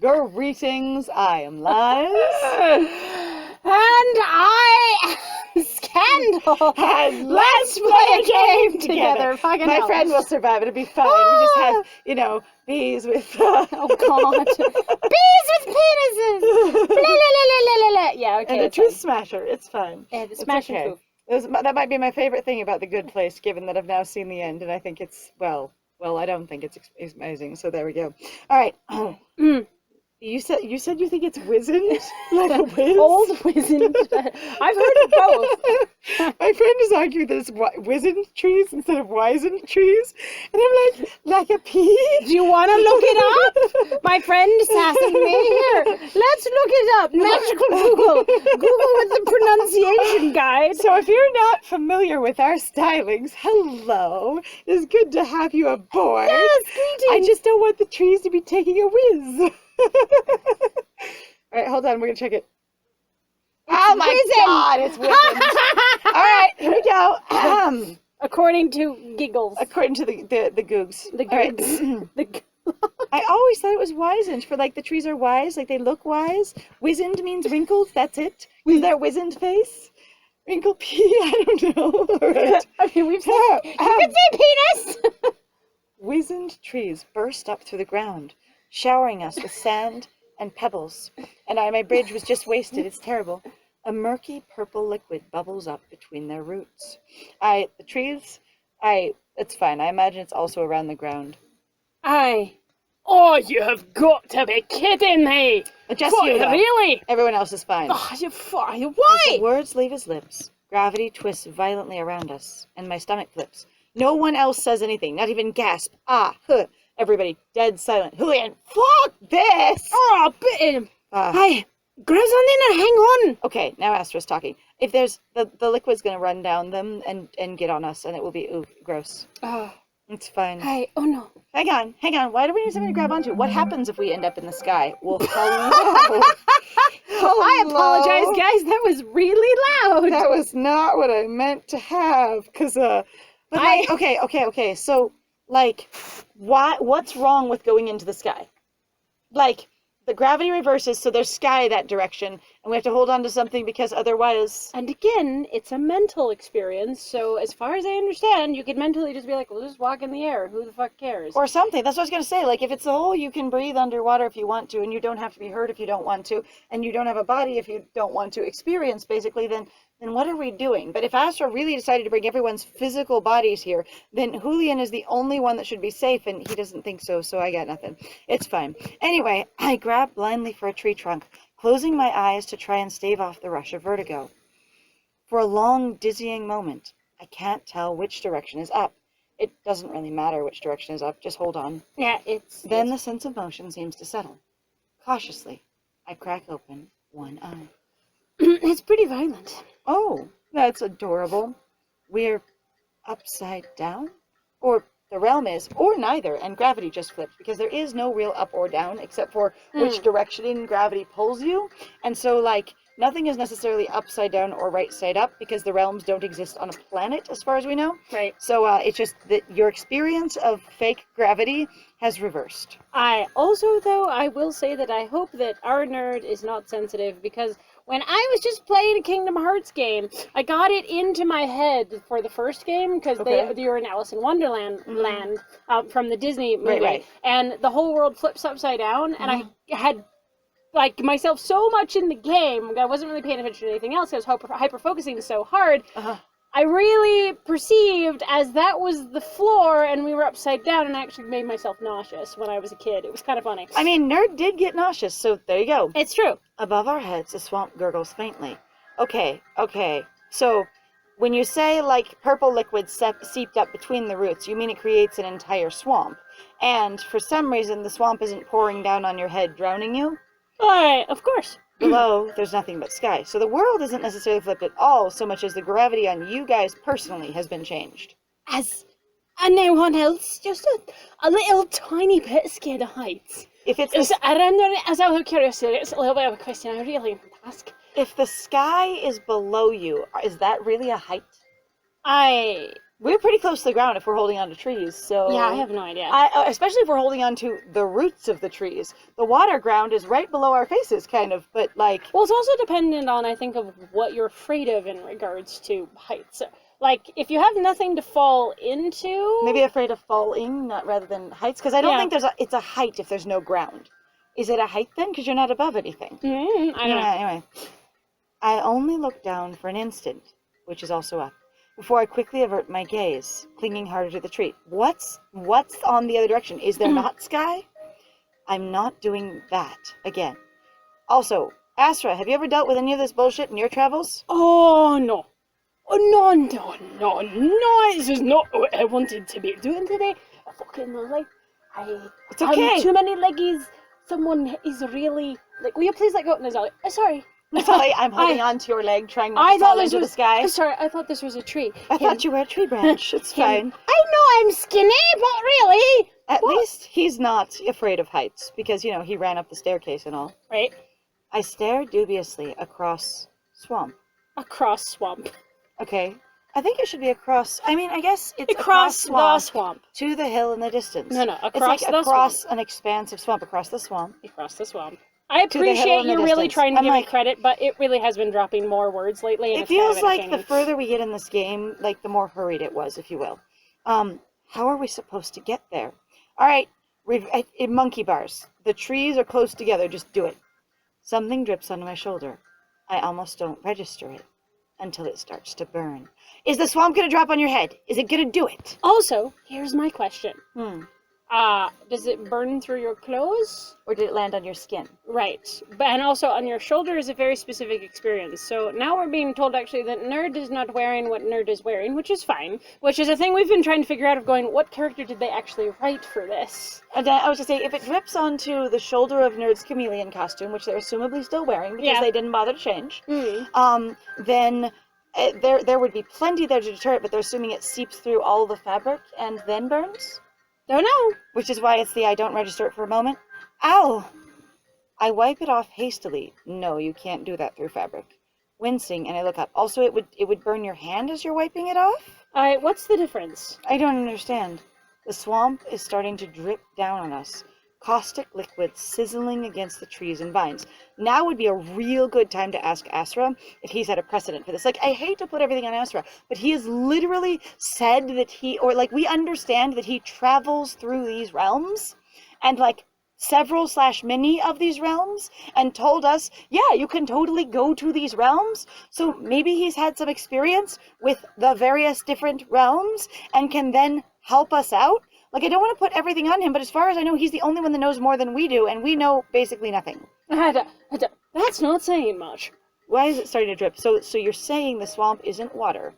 Greetings, I am Lies. And I am Scandal. And let's play a game together. Fucking My hell. friend will survive. It'll be fine. We just have, bees with... Oh, God. Bees with penises. La, la, la, la, la, la. Yeah, okay. And a truth smasher. It's fine. Yeah, the It's smash and okay. poof. That might be my favorite thing about The Good Place, given that I've now seen the end, and I think it's, well, I don't think it's amazing, so there we go. All right. You said you think it's wizened? Like a whiz? Old wizened. I've heard of both. My friend is arguing that it's wizened trees instead of wizened trees. And I'm like a pea? Do you want to look it up? My friend is asking me. Here, let's look it up. Magical Google. Google with the pronunciation guide. So if you're not familiar with our stylings, hello. It's good to have you aboard. Yes, greetings. I just don't want the trees to be taking a whiz. All right, hold on. We're going to check it. Oh my God, it's wizened. All right, here we go. According to Giggles. According to the Googs. The All right. Googs. I always thought it was wizened, for like the trees are wise, like they look wise. Wizened means wrinkled, that's it. Is there wizened face? Wrinkle pea? I don't know. All right. I mean, we've said, you can say penis! Wizened trees burst up through the ground, showering us with sand and pebbles. And my bridge was just wasted. It's terrible. A murky purple liquid bubbles up between their roots. The trees, it's fine. I imagine it's also around the ground. Oh, you have got to be kidding me! Just you, though. Really? Everyone else is fine. Oh, why? As the words leave his lips, gravity twists violently around us, and my stomach flips. No one else says anything, not even gasp. Everybody dead silent. Julian, fuck this! Oh, hey, grab something and hang on. Okay, now Astra's talking. If there's the liquid's gonna run down them and get on us, and it will be gross. Oh, it's fine. hey, oh no. Hang on. Why do we need something to grab onto? What happens if we end up in the sky? Well, hello. I apologize, guys. That was really loud. That was not what I meant to have. Okay. So, like, what's wrong with going into the sky? Like, the gravity reverses, so there's sky that direction, and we have to hold on to something because otherwise... And again, it's a mental experience, so as far as I understand, you could mentally just be like, well, just walk in the air. Who the fuck cares? Or something. That's what I was going to say. Like, if it's the whole you can breathe underwater if you want to, and you don't have to be hurt if you don't want to, and you don't have a body if you don't want to experience, basically, then what are we doing? But if Astra really decided to bring everyone's physical bodies here, then Julian is the only one that should be safe, and he doesn't think so, so I got nothing. It's fine. Anyway, I grab blindly for a tree trunk, closing my eyes to try and stave off the rush of vertigo. For a long, dizzying moment, I can't tell which direction is up. It doesn't really matter which direction is up, just hold on. Yeah, Then the sense of motion seems to settle. Cautiously, I crack open one eye. It's pretty violent. Oh, that's adorable. We're upside down? Or the realm is, or neither, and gravity just flips, because there is no real up or down, except for which direction gravity pulls you. And so, like, nothing is necessarily upside down or right side up, because the realms don't exist on a planet, as far as we know. Right. So, it's just that your experience of fake gravity has reversed. I will say that I hope that our nerd is not sensitive, because when I was just playing a Kingdom Hearts game, I got it into my head for the first game, because they were in Alice in Wonderland land from the Disney movie, right. And the whole world flips upside down, and I had like myself so much in the game, I wasn't really paying attention to anything else, I was hyper-focusing so hard, I really perceived as that was the floor and we were upside down, and I actually made myself nauseous when I was a kid. It was kind of funny. I mean, nerd did get nauseous, so there you go. It's true. Above our heads, the swamp gurgles faintly. Okay. So, when you say, like, purple liquid seeped up between the roots, you mean it creates an entire swamp. And, for some reason, the swamp isn't pouring down on your head, drowning you? Of course. Below, there's nothing but sky. So the world isn't necessarily flipped at all, so much as the gravity on you guys personally has been changed. As anyone else, just a little tiny bit scared of heights. If it's as out of curiosity, it's a little bit of a question I really want to ask. If the sky is below you, is that really a height? We're pretty close to the ground if we're holding on to trees, so... Yeah, I have no idea. Especially if we're holding on to the roots of the trees. The water ground is right below our faces, kind of, but like... Well, it's also dependent on, I think, of what you're afraid of in regards to heights. Like, if you have nothing to fall into... Maybe afraid of falling, not rather than heights, because I don't think it's a height if there's no ground. Is it a height then? Because you're not above anything. I don't know. Anyway. I only look down for an instant, which is also up, before I quickly avert my gaze, clinging harder to the tree. What's on the other direction? Is there not sky? I'm not doing that again. Also, Astra, have you ever dealt with any of this bullshit in your travels? Oh, no. Oh, no. This is not what I wanted to be doing today. I fucking like, It's okay. Too many leggies. Someone is really, like, will you please let go? And Nazali, sorry. Sorry, I'm holding on to your leg, trying not to fall into the sky. Sorry, I thought this was a tree. I thought you were a tree branch. It's fine. I know I'm skinny, but really. At least he's not afraid of heights, because, you know, he ran up the staircase and all. Right. I stare dubiously across swamp. Across swamp. Okay. I think it should be across, I mean, I guess it's across the swamp. To the hill in the distance. No, across it's like the across swamp. an expanse of swamp, across the swamp. Across the swamp. I appreciate you really trying to give me credit, but it really has been dropping more words lately. And it feels like the further we get in this game, like the more hurried it was, if you will. How are we supposed to get there? All right, in monkey bars. The trees are close together. Just do it. Something drips onto my shoulder. I almost don't register it until it starts to burn. Is the swamp going to drop on your head? Is it going to do it? Also, here's my question. Does it burn through your clothes? Or did it land on your skin? Right. And also on your shoulder is a very specific experience. So now we're being told actually that Nerd is not wearing what Nerd is wearing, which is fine. Which is a thing we've been trying to figure out of going, what character did they actually write for this? And I was just saying, if it drips onto the shoulder of Nerd's chameleon costume, which they're assumably still wearing because they didn't bother to change, then there would be plenty there to deter it, but they're assuming it seeps through all the fabric and then burns? Don't know. Which is why it's the I don't register it for a moment. Ow! I wipe it off hastily. No, you can't do that through fabric. Wincing, and I look up. Also, it would burn your hand as you're wiping it off? What's the difference? I don't understand. The swamp is starting to drip down on us. Caustic liquid sizzling against the trees and vines. Now would be a real good time to ask Asra if he's had a precedent for this. Like, I hate to put everything on Asra, but he has literally said that we understand that he travels through these realms, and like several / many of these realms, and told us, yeah, you can totally go to these realms. So maybe he's had some experience with the various different realms and can then help us out. Like, I don't want to put everything on him, but as far as I know, he's the only one that knows more than we do, and we know basically nothing. That's not saying much. Why is it starting to drip? So you're saying the swamp isn't water,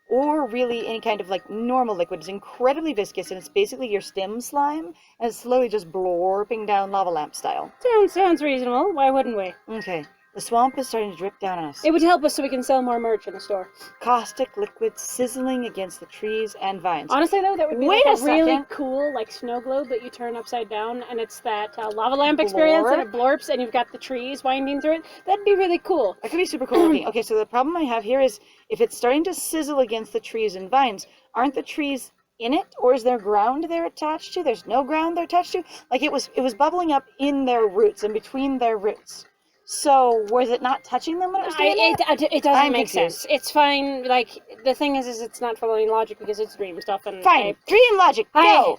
or really any kind of, like, normal liquid. It's incredibly viscous, and it's basically your stem slime, and it's slowly just blorping down lava lamp style. Sounds reasonable. Why wouldn't we? Okay. The swamp is starting to drip down on us. It would help us so we can sell more merch in the store. Caustic liquid sizzling against the trees and vines. Honestly, though, that would be like a really cool, like, snow globe that you turn upside down, and it's that lava lamp experience, and it blorps, and you've got the trees winding through it. That'd be really cool. That could be super cool looking. Okay, so the problem I have here is, if it's starting to sizzle against the trees and vines, aren't the trees in it, or is there ground they're attached to? There's no ground they're attached to? Like, it was bubbling up in their roots, and between their roots. So, was it not touching them when it was doing it doesn't make sense. It's fine. Like, the thing is it's not following logic because it's dream stuff. And fine. Dream logic. Go.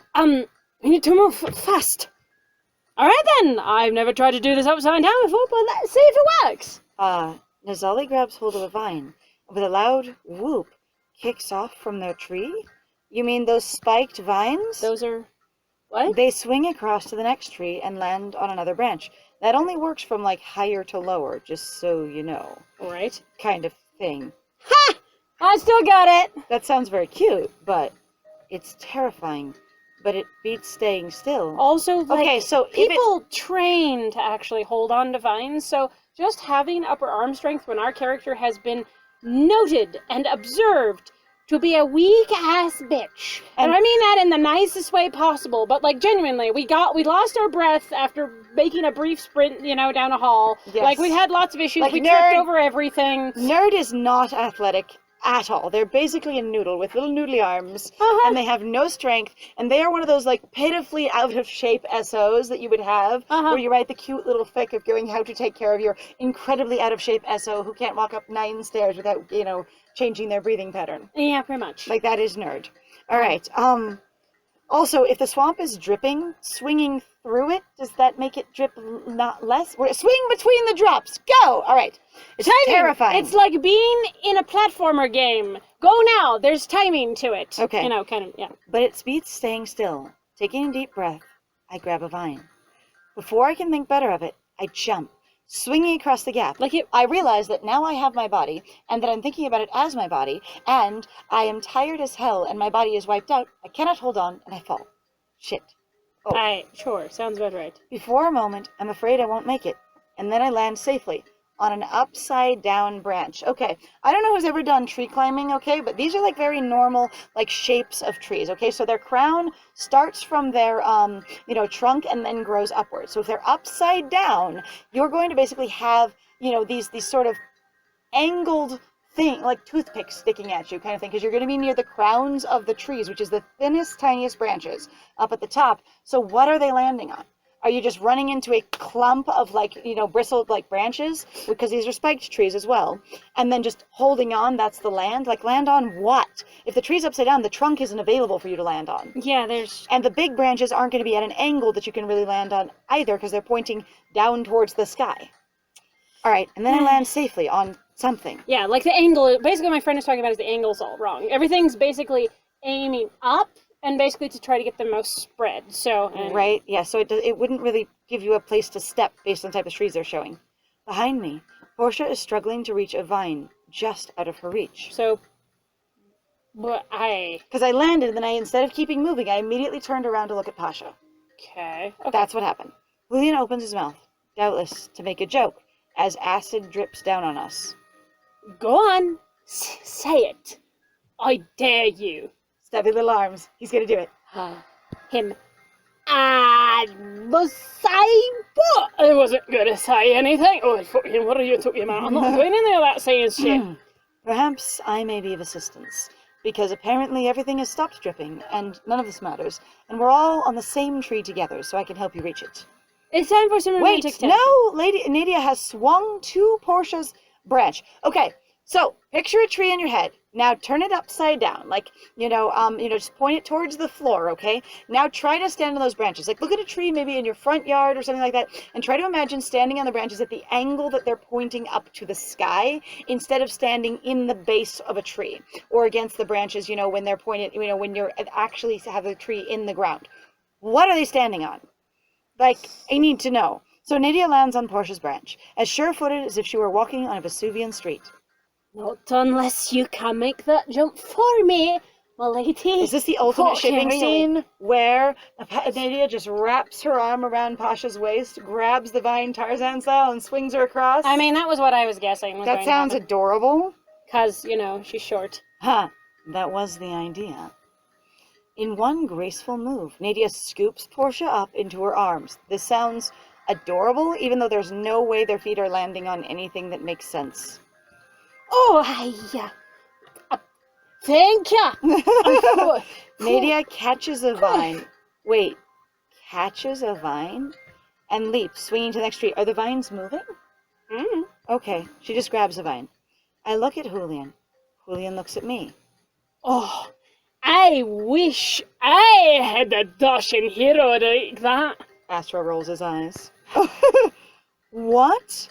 We need to move fast. All right, then. I've never tried to do this upside down before, but let's see if it works. Nazali grabs hold of a vine. With a loud whoop, kicks off from their tree. You mean those spiked vines? Those are... What? They swing across to the next tree and land on another branch. That only works from, like, higher to lower, just so you know. Right. Kind of thing. Ha! I still got it! That sounds very cute, but it's terrifying. But it beats staying still. Also, like, okay, so people train to actually hold on to vines, so just having upper arm strength when our character has been noted and observed to be a weak-ass bitch. And I mean that in the nicest way possible, but, like, genuinely, we lost our breath after making a brief sprint, down a hall. Yes. Like, we had lots of issues. Like, we tripped over everything. Nerd is not athletic at all. They're basically a noodle with little noodly arms, Uh-huh. and they have no strength, and they are one of those like pitifully out of shape SOs that you would have, where you write the cute little fic of going how to take care of your incredibly out of shape SO who can't walk up 9 stairs without, changing their breathing pattern. Yeah, pretty much. Like, that is nerd. All right. Also, if the swamp is dripping, swinging through it, does that make it drip not less? Swing between the drops. Go! All right. It's terrifying. It's like being in a platformer game. Go now. There's timing to it. Okay. Kind of, yeah. But it beats staying still. Taking a deep breath, I grab a vine. Before I can think better of it, I jump, swinging across the gap. I realize that now I have my body, and that I'm thinking about it as my body, and I am tired as hell, and my body is wiped out. I cannot hold on, and I fall. Shit. Oh. Sure, sounds about right. Before a moment, I'm afraid I won't make it, and then I land safely on an upside-down branch. Okay, I don't know who's ever done tree climbing, okay, but these are like very normal, like, shapes of trees, okay? So their crown starts from their, trunk and then grows upwards. So if they're upside down, you're going to basically have, these sort of angled thing, like toothpicks sticking at you kind of thing, because you're going to be near the crowns of the trees, which is the thinnest, tiniest branches up at the top. So what are they landing on? Are you just running into a clump of, bristled, branches? Because these are spiked trees as well. And then just holding on, that's the land? Like, land on what? If the tree's upside down, the trunk isn't available for you to land on. Yeah, And the big branches aren't going to be at an angle that you can really land on either, because they're pointing down towards the sky. All right, and then I land safely on something. Yeah, like the angle, basically my friend is talking about is the angle's all wrong. Everything's basically aiming up, and basically to try to get the most spread. Right, yeah, so it wouldn't really give you a place to step based on the type of trees they're showing. Behind me, Portia is struggling to reach a vine just out of her reach. Because I landed, and then instead of keeping moving, I immediately turned around to look at Pasha. Okay. That's what happened. Julian opens his mouth, doubtless to make a joke, as acid drips down on us. Go on, say it. I dare you. Stubby little arms. He's gonna do it. Him. I was saying, but I wasn't gonna say anything. Oh, fucking, what are you talking about? I'm not doing any of that saying shit. Perhaps I may be of assistance, because apparently everything has stopped dripping, and none of this matters, and we're all on the same tree together, so I can help you reach it. It's time for some romantic tension. No! Lady Nadia has swung to Portia's branch. Okay, so picture a tree in your head. Now turn it upside down, just point it towards the floor, okay? Now try to stand on those branches. Like, look at a tree maybe in your front yard or something like that, and try to imagine standing on the branches at the angle that they're pointing up to the sky, instead of standing in the base of a tree, or against the branches, when they're pointed, when you're actually have the tree in the ground. What are they standing on? Like, I need to know. So Nadia lands on Portia's branch, as sure-footed as if she were walking on a Vesuvian street. Not unless you can make that jump for me, my lady. Is this the ultimate shipping scene where Nadia just wraps her arm around Pasha's waist, grabs the vine Tarzan style, and swings her across? I mean, that was what I was guessing. That sounds adorable. Because, she's short. That was the idea. In one graceful move, Nadia scoops Portia up into her arms. This sounds adorable, even though there's no way their feet are landing on anything that makes sense. Thank you. Nadia catches a vine. Wait, catches a vine? And leaps, swinging to the next tree. Are the vines moving? Okay, she just grabs a vine. I look at Julian. Julian looks at me. Oh, I wish I had a dashing hero like that. Astra rolls his eyes. What?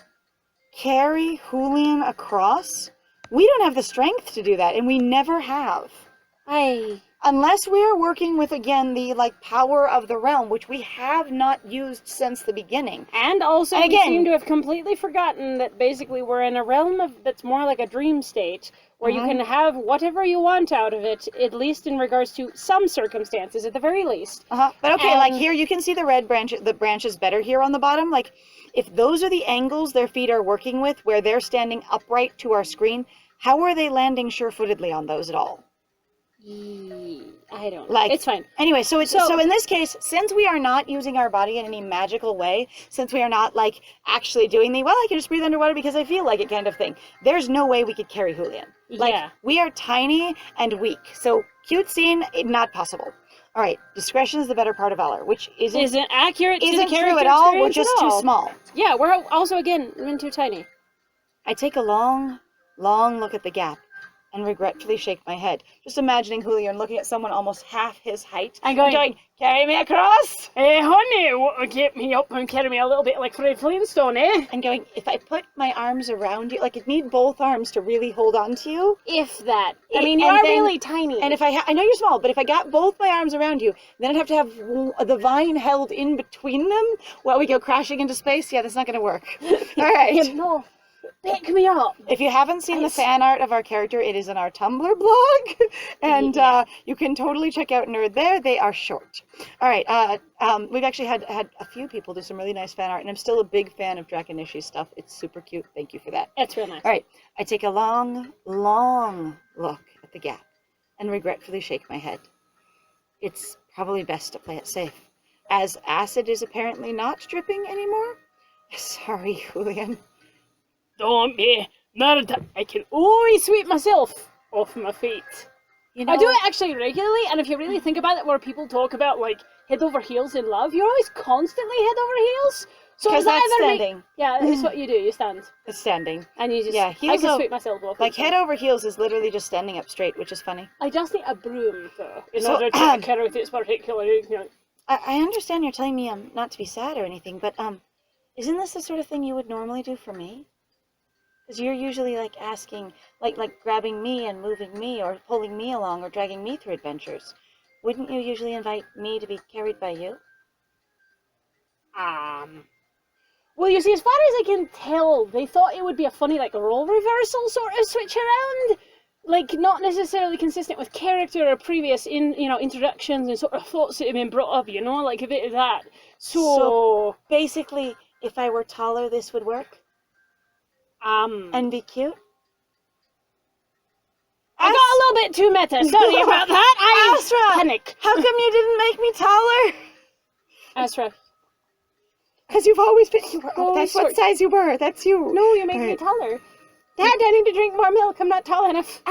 Carry Julian across? We don't have the strength to do that, and we never have. Unless we are working with, again, the, power of the realm, which we have not used since the beginning. And also, we seem to have completely forgotten that basically we're in a realm that's more like a dream state, where you can have whatever you want out of it, at least in regards to some circumstances, at the very least. But okay, here, you can see the branches better here on the bottom. If those are the angles their feet are working with, where they're standing upright to our screen, how are they landing sure-footedly on those at all? I don't know. Like, It's fine. Anyway, so in this case, since we are not using our body in any magical way, since we are not like actually doing I can just breathe underwater because I feel like it kind of thing. There's no way we could carry Julian. Like, Yeah. we are tiny and weak. So cute scene, not possible. All right, discretion is the better part of valor, which Isn't accurate to the isn't character true at all. We're experience just at too all. small. Yeah, we're also, again, too tiny. I take a long, long look at the gap and regretfully shake my head, just imagining Julian looking at someone almost half his height and going, carry me across? Hey, honey, won't get me up and carry me a little bit like Fred Flintstone, eh? And going, if I put my arms around you, like, I'd need both arms to really hold on to you. If that. I mean, you And are then- really tiny. And if I know you're small, but if I got both my arms around you, then I'd have to have the vine held in between them while we go crashing into space. Yeah, that's not going to work. All right. No, pick me up. If you haven't seen the fan art of our character, it is in our Tumblr blog, and you can totally check out Nerd there. They are short. All right, we've actually had a few people do some really nice fan art, and I'm still a big fan of Draconishi's stuff. It's super cute. Thank you for that. It's real nice. All right, I take a long, long look at the gap and regretfully shake my head. It's probably best to play it safe, as acid is apparently not dripping anymore. Sorry, Julian. Don't be mad. I can always sweep myself off my feet. You know, I do it actually regularly, and if you really think about it, where people talk about like head over heels in love, you're always constantly head over heels. So because if that that's ever standing. yeah, it's what you do. You stand It's standing. and you just. Yeah, I heels can o- sweep myself off. Like, head over heels is literally just standing up straight, which is funny. I just need a broom though, in So, order to carry this particular. I understand you're telling me not to be sad or anything, but isn't this the sort of thing you would normally do for me? Because you're usually like asking, like grabbing me and moving me, or pulling me along, or dragging me through adventures. Wouldn't you usually invite me to be carried by you? Well, you see, as far as I can tell, they thought it would be a funny, like, role reversal sort of switch around. Like, not necessarily consistent with character or previous, introductions and sort of thoughts that have been brought up, like a bit of that. So basically, if I were taller, this would work? And be cute? I got a little bit too meta, sorry about that. I Astra! panic. How come you didn't make me taller? Astra. Because you've always been. Oh, That's what size you were. That's you. No, you made me taller. Dad, I need to drink more milk. I'm not tall enough.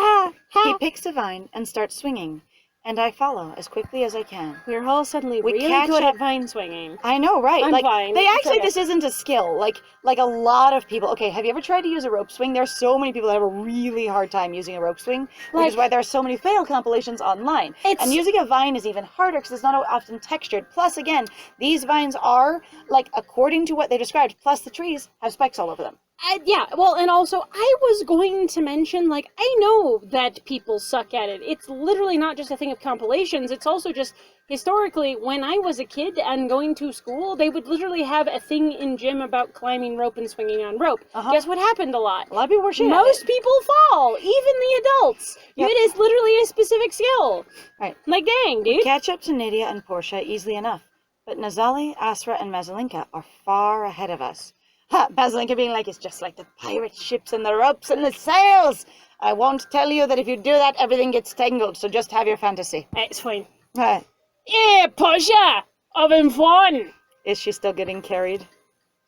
He picks a vine and starts swinging, and I follow as quickly as I can. We're all suddenly We really catch good up- at vine swinging. I know, right? I'm like fine. they It's actually, okay. this isn't a skill. Like a lot of people. Okay, have you ever tried to use a rope swing? There's so many people that have a really hard time using a rope swing, which is why there are so many fail compilations online. And using a vine is even harder because it's not often textured. Plus, again, these vines are like according to what they described. Plus, the trees have spikes all over them. Yeah, well, and also, I was going to mention, like, I know that people suck at it. It's literally not just a thing of compilations, it's also just, historically, when I was a kid and going to school, they would literally have a thing in gym about climbing rope and swinging on rope. Guess what happened a lot? A lot of people were shit at Most it. people fall, even the adults. Yep. It is literally a specific skill. Right. Like, dang, dude. Catch up to Nadia and Portia easily enough, but Nazali, Asra, and Mazalinka are far ahead of us. Mazalinka being like, it's just like the pirate ships and the ropes and the sails. I won't tell you that if you do that, everything gets tangled, so just have your fantasy. It's fine. Uh, Yeah, Portia! Having fun! is she still getting carried?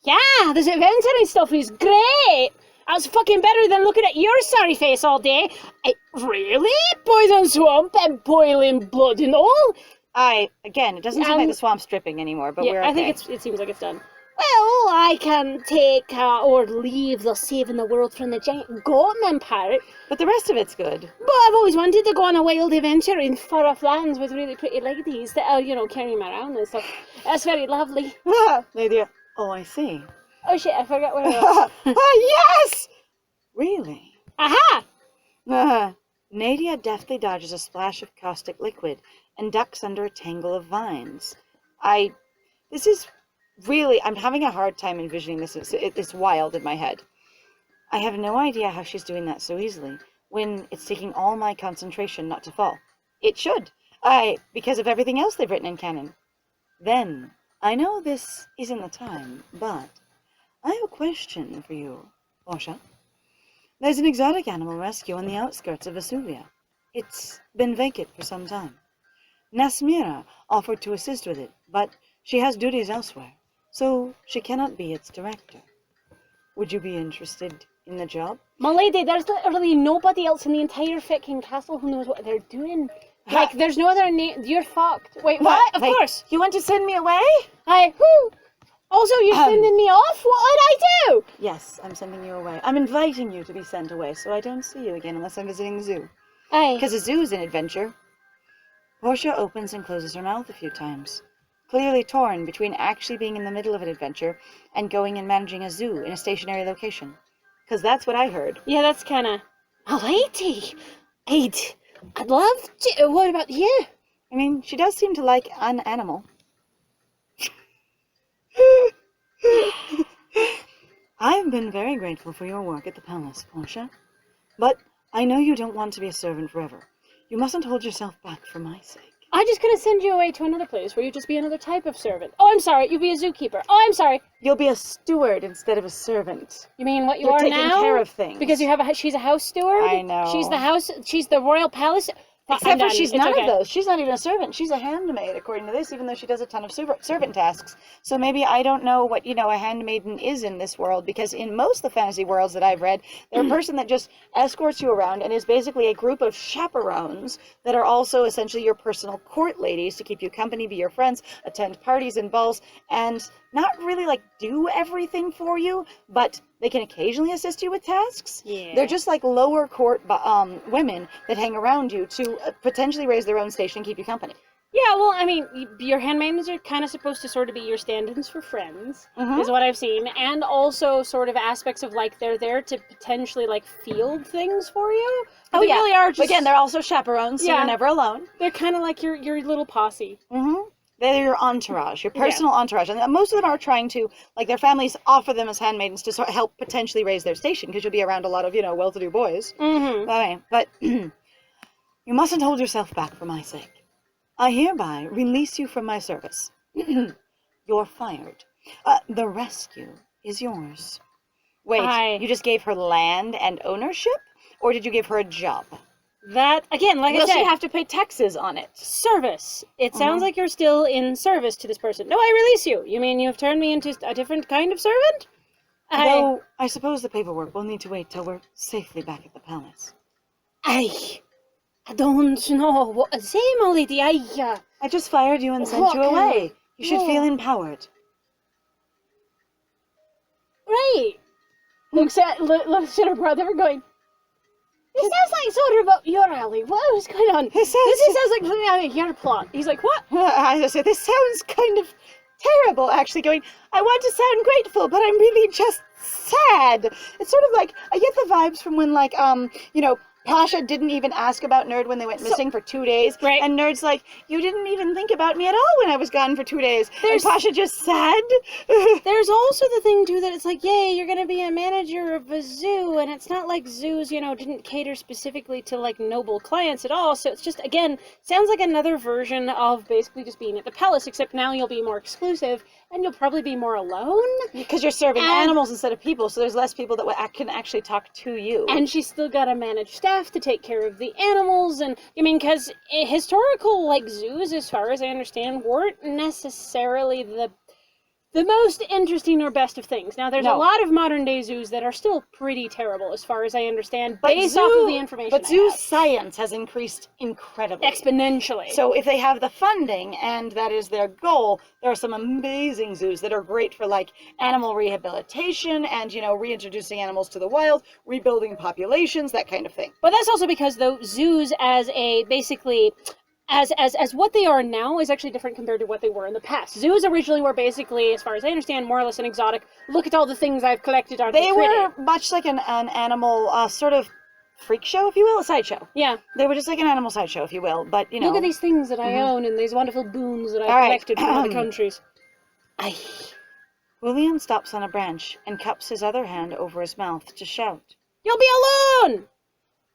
Yeah, this adventuring stuff is great! That's fucking better than looking at your sorry face all day. Really? Poison swamp and boiling blood and all? Again, it doesn't seem like the swamp's dripping anymore, but we're okay. I think it seems like it's done. Well, I can take or leave the saving the world from the giant Goatman part. But the rest of it's good. But I've always wanted to go on a wild adventure in far-off lands with really pretty ladies that are, carrying me around and stuff. That's very lovely. Nadia, oh, I see. Oh shit, I forgot where I was. Yes! Really? Aha! Nadia deftly dodges a splash of caustic liquid and ducks under a tangle of vines. This is really, I'm having a hard time envisioning this. It's wild in my head. I have no idea how she's doing that so easily, when it's taking all my concentration not to fall. It should. Because of everything else they've written in canon. Then, I know this isn't the time, but I have a question for you, Portia. There's an exotic animal rescue on the outskirts of Vesuvia. It's been vacant for some time. Nasmira offered to assist with it, but she has duties elsewhere, so she cannot be its director. Would you be interested in the job? My lady, there's literally nobody else in the entire fucking castle who knows what they're doing. Like, there's no other name. You're fucked. Wait, what? Of course. You want to send me away? Also, you're sending me off? What would I do? Yes, I'm sending you away. I'm inviting you to be sent away, so I don't see you again unless I'm visiting the zoo. Aye. Because a zoo is an adventure. Portia opens and closes her mouth a few times, clearly torn between actually being in the middle of an adventure and going and managing a zoo in a stationary location. Because that's what I heard. Yeah, that's kind of... A lady. I'd love to. What about you? I mean, she does seem to like an animal. I've been very grateful for your work at the palace, Portia. But I know you don't want to be a servant forever. You mustn't hold yourself back for my sake. I'm just gonna send you away to another place where you just be another type of servant. Oh, I'm sorry, you be a zookeeper. Oh, I'm sorry. You'll be a steward instead of a servant. You mean what you You're are taking now? care of things. Because she's a house steward? I know. She's the royal palace. Except for she's none of those. She's not even a servant. She's a handmaid, according to this, even though she does a ton of servant tasks. So maybe I don't know what, a handmaiden is in this world, because in most of the fantasy worlds that I've read, they're a person that just escorts you around and is basically a group of chaperones that are also essentially your personal court ladies to keep you company, be your friends, attend parties and balls, and not really, do everything for you, but they can occasionally assist you with tasks. Yeah. They're just like lower court women that hang around you to potentially raise their own station and keep you company. Yeah, well, I mean, your handmaidens are kind of supposed to sort of be your stand-ins for friends, is what I've seen, and also sort of aspects of, they're there to potentially, field things for you. But they really are just... Again, they're also chaperones, so you're never alone. They're kind of like your little posse. They're your entourage, your personal entourage. And most of them are trying to, their families offer them as handmaidens to sort of help potentially raise their station, because you'll be around a lot of, well-to-do boys. Okay, but you mustn't hold yourself back for my sake. I hereby release you from my service. You're fired. The rescue is yours. Wait, you just gave her land and ownership? Or did you give her a job? That, again, I said... Will she have to pay taxes on it? Service. It sounds like you're still in service to this person. No, I release you. You mean you've turned me into a different kind of servant? Though, I suppose the paperwork will need to wait till we're safely back at the palace. I don't know what to say, my lady. I just fired you and sent you away. You should feel empowered. Right. Looks at her brother going... This sounds like sort of up your alley. What is going on? This sounds like something out of your plot. He's like, what? I said, this sounds kind of terrible, actually, going, I want to sound grateful, but I'm really just sad. It's sort of like, I get the vibes from when, Pasha didn't even ask about Nerd when they went missing for 2 days. Right. And Nerd's like, you didn't even think about me at all when I was gone for 2 days. And Pasha just sad. There's also the thing, too, that it's like, yay, you're going to be a manager of a zoo. And it's not like zoos, didn't cater specifically to, noble clients at all. So it's just, again, sounds like another version of basically just being at the palace, except now you'll be more exclusive. And you'll probably be more alone. Because you're serving animals instead of people, so there's less people that can actually talk to you. And she's still got to manage staff to take care of the animals. And, because historical, zoos, as far as I understand, weren't necessarily the most interesting or best of things. Now, there's a lot of modern-day zoos that are still pretty terrible, as far as I understand, based off of the information But zoo science has increased incredibly. Exponentially. So if they have the funding, and that is their goal, there are some amazing zoos that are great for, animal rehabilitation and, reintroducing animals to the wild, rebuilding populations, that kind of thing. But that's also because, though, zoos as a, basically... As what they are now is actually different compared to what they were in the past. Zoos originally were basically, as far as I understand, more or less an exotic, look at all the things I've collected, aren't they pretty? They were much like an animal sort of freak show, if you will, a sideshow. Yeah. They were just like an animal sideshow, if you will, but, Look at these things that I own and these wonderful boons that I've collected from other countries. Julian stops on a branch and cups his other hand over his mouth to shout. You'll be alone!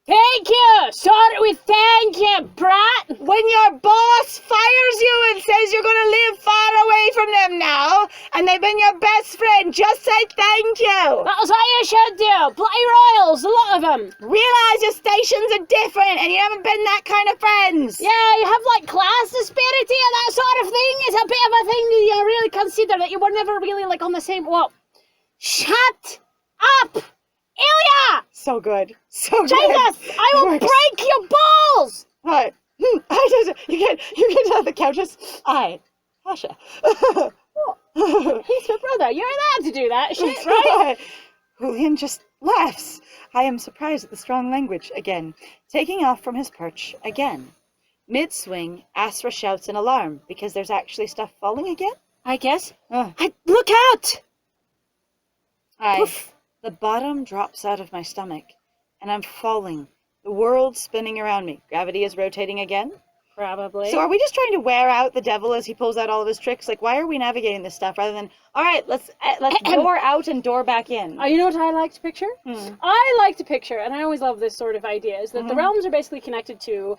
Thank you! Start with thank you, brat! When your boss fires you and says you're gonna live far away from them now, and they've been your best friend, just say I thanked you. That's what you should do. Bloody royals, a lot of them. Realize your stations are different and you haven't been that kind of friends. Yeah, you have like class disparity and that sort of thing. It's a bit of a thing that you really consider that you were never really like on the same. Whoa. Shut up, Ilya! So good. So good. Jesus, I will break your balls! Hi. You get out the couches. Hi. Pasha. He's your brother. You're allowed to do that shit, right? Julian just laughs. I am surprised at the strong language again. Taking off from his perch again. Mid-swing, Astra shouts in alarm because there's actually stuff falling again. I guess. Look out! The bottom drops out of my stomach, and I'm falling. The world's spinning around me. Gravity is rotating again. Probably. So are we just trying to wear out the devil as he pulls out all of his tricks? Like, why are we navigating this stuff rather than, all right, let's door out and door back in? You know what I like to picture? I like to picture, and I always love this sort of idea, is that the realms are basically connected to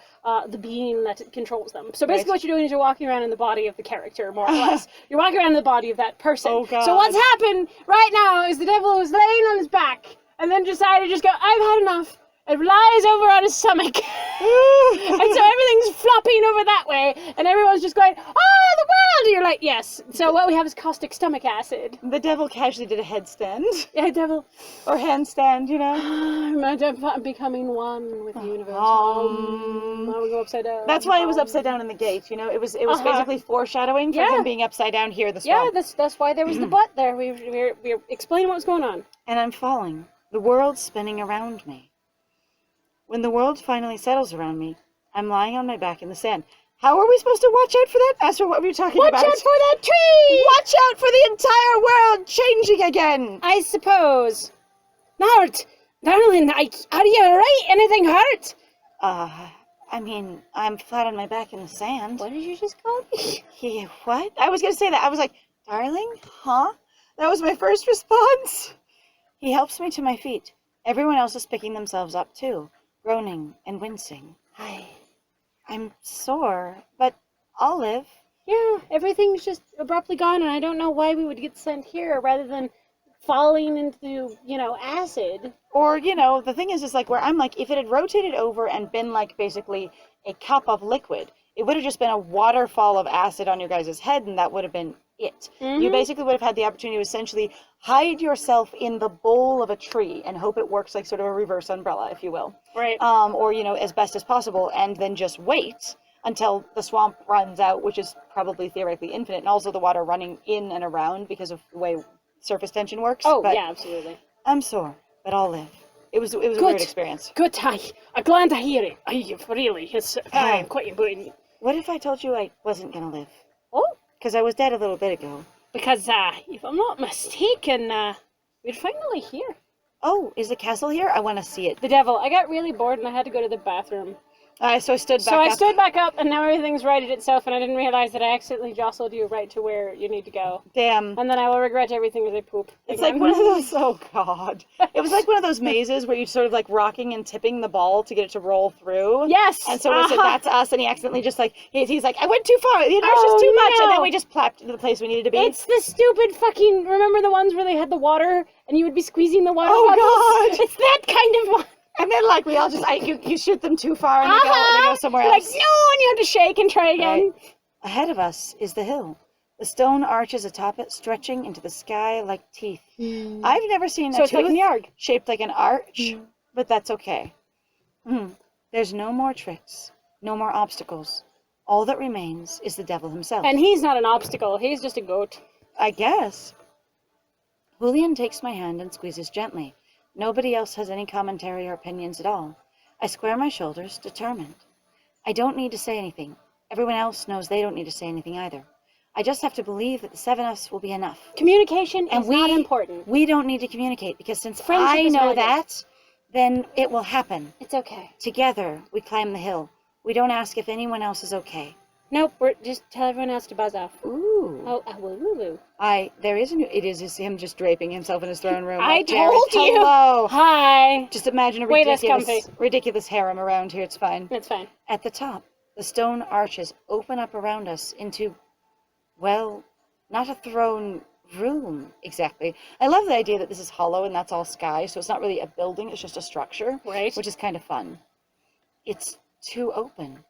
the being that controls them. So basically what you're doing is you're walking around in the body of the character, more or less. You're walking around in the body of that person. Oh, God. So what's happened right now is the devil was laying on his back, and then decided to just go, I've had enough. It lies over on his stomach. And so everything's flopping over that way, and everyone's just going, oh, the world! And you're like, yes. So what we have is caustic stomach acid. The devil casually did a headstand. Yeah, devil. Or handstand, you know? I'm becoming one with the universe. Now we go upside down. That's why it was upside down in the gate, you know? It was basically foreshadowing for him being upside down here, the swamp. Yeah, that's why there was the butt there. We're explaining what's going on. And I'm falling. The world's spinning around me. When the world finally settles around me, I'm lying on my back in the sand. How are we supposed to watch out for that? As for what we were talking about. Watch out for that tree! Watch out for the entire world changing again! I suppose. Nart, darling, are you alright? Anything hurt? I mean, I'm flat on my back in the sand. What did you just call me? What? I was going to say that. I was like, darling? Huh? That was my first response. He helps me to my feet. Everyone else is picking themselves up too. Groaning and wincing. I'm sore, but I'll live. Yeah, everything's just abruptly gone, and I don't know why we would get sent here rather than falling into, acid. Or, the thing is like, where I'm like, if it had rotated over and been like basically a cup of liquid, it would have just been a waterfall of acid on your guys' head, and that would have been it. You basically would have had the opportunity to essentially hide yourself in the bowl of a tree and hope it works like sort of a reverse umbrella, if you will. Right. Or, as best as possible, and then just wait until the swamp runs out, which is probably theoretically infinite, and also the water running in and around because of the way surface tension works. Oh, yeah, absolutely. I'm sore, but I'll live. It was a weird experience. Good. I'm glad to hear it. Really, it's quite important. What if I told you I wasn't going to live? Oh? Because I was dead a little bit ago. Because, if I'm not mistaken, we're finally here. Oh, is the castle here? I want to see it. The devil. I got really bored and I had to go to the bathroom. So I stood back up. So I stood back up, and now everything's righted itself, and I didn't realize that I accidentally jostled you right to where you need to go. Damn. And then I will regret everything as I poop. It's like one of those, oh God. It was like one of those mazes where you sort of like rocking and tipping the ball to get it to roll through. Yes! And so we said, that's us, and he accidentally just like, he's like, I went too far, the inertia's too much, and then we just plopped into the place we needed to be. It's the stupid fucking, remember the ones where they had the water, and you would be squeezing the water bottles? God! It's that kind of one. And then, like, we all just, you shoot them too far and they go somewhere else. Like, no, and you have to shake and try again. Right. Ahead of us is the hill. The stone arches atop it, stretching into the sky like teeth. I've never seen a tooth like shaped like an arch, but that's okay. There's no more tricks, no more obstacles. All that remains is the devil himself. And he's not an obstacle, he's just a goat. I guess. Julian takes my hand and squeezes gently. Nobody else has any commentary or opinions at all. I square my shoulders, determined. I don't need to say anything. Everyone else knows they don't need to say anything either. I just have to believe that the seven of us will be enough. Communication is not important. We don't need to communicate, because since Friendship I is know valuable. that, then it will happen. It's okay. Together, we climb the hill. We don't ask if anyone else is okay. Nope, we're just tell everyone else to buzz off. Ooh. Oh, woo-woo. There is it is him just draping himself in his throne room. I like, Jared, told you. Hello. Hi. Just imagine a Way less comfy. ridiculous harem around here. It's fine. It's fine. At the top, the stone arches open up around us into, well, not a throne room. Exactly. I love the idea that this is hollow and that's all sky, so it's not really a building, it's just a structure, Right. which is kind of fun. It's too open,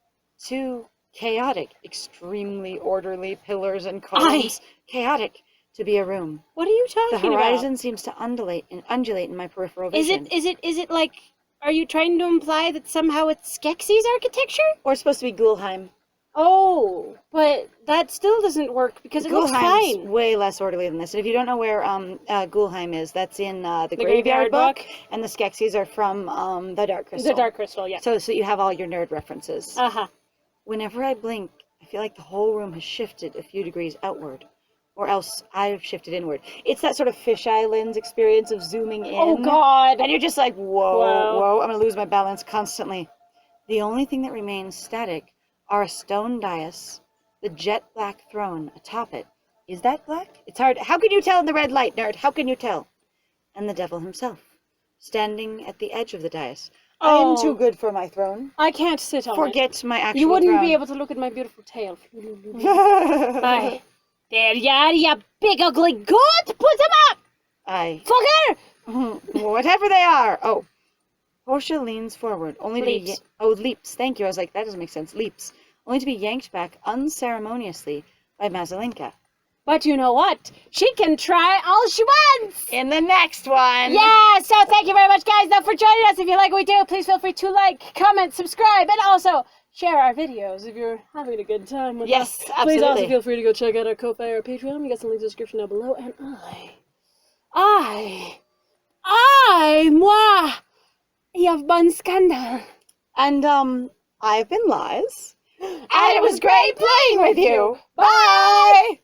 too chaotic, extremely orderly pillars and columns. Chaotic to be a room. What are you talking The about? horizon seems to undulate in my peripheral vision. Is it like, are you trying to imply that somehow it's Skeksis architecture? Or it's supposed to be Gulheim. Oh, but that still doesn't work because it looks Gulheim's fine. way less orderly than this. And if you don't know where Gulheim is, that's in the Graveyard book, and the Skeksis are from the Dark Crystal. The Dark Crystal, yeah. So you have all your nerd references. Uh-huh. Whenever I blink, I feel like the whole room has shifted a few degrees outward. Or else I've shifted inward. It's that sort of fisheye lens experience of zooming in. Oh, God. And you're just like, whoa, I'm going to lose my balance constantly. The only thing that remains static are a stone dais, the jet black throne atop it. Is that black? It's hard. How can you tell in the red light, nerd? How can you tell? And the devil himself, standing at the edge of the dais. I am too good for my throne. I can't sit on it. Forget my actual You wouldn't throne. be able to look at my beautiful tail. Aye. There you are, you big ugly goat! Put them up! Aye. Fucker! Whatever they are. Oh. Portia leans forward, only to Leaps. be... leaps. Thank you. I was like, that doesn't make sense. Leaps. Only to be yanked back unceremoniously by Mazalinka. But you know what? She can try all she wants! In the next one! Yeah, so thank you very much, guys, though, for joining us. If you like what we do, please feel free to like, comment, subscribe, and also share our videos if you're having a good time with us. Yes, absolutely. Please also feel free to go check out our Ko-Fi or Patreon. We got some links in the description down below. And moi, you've been Scandal. And, I've been Liz. And it was great playing with you. Bye!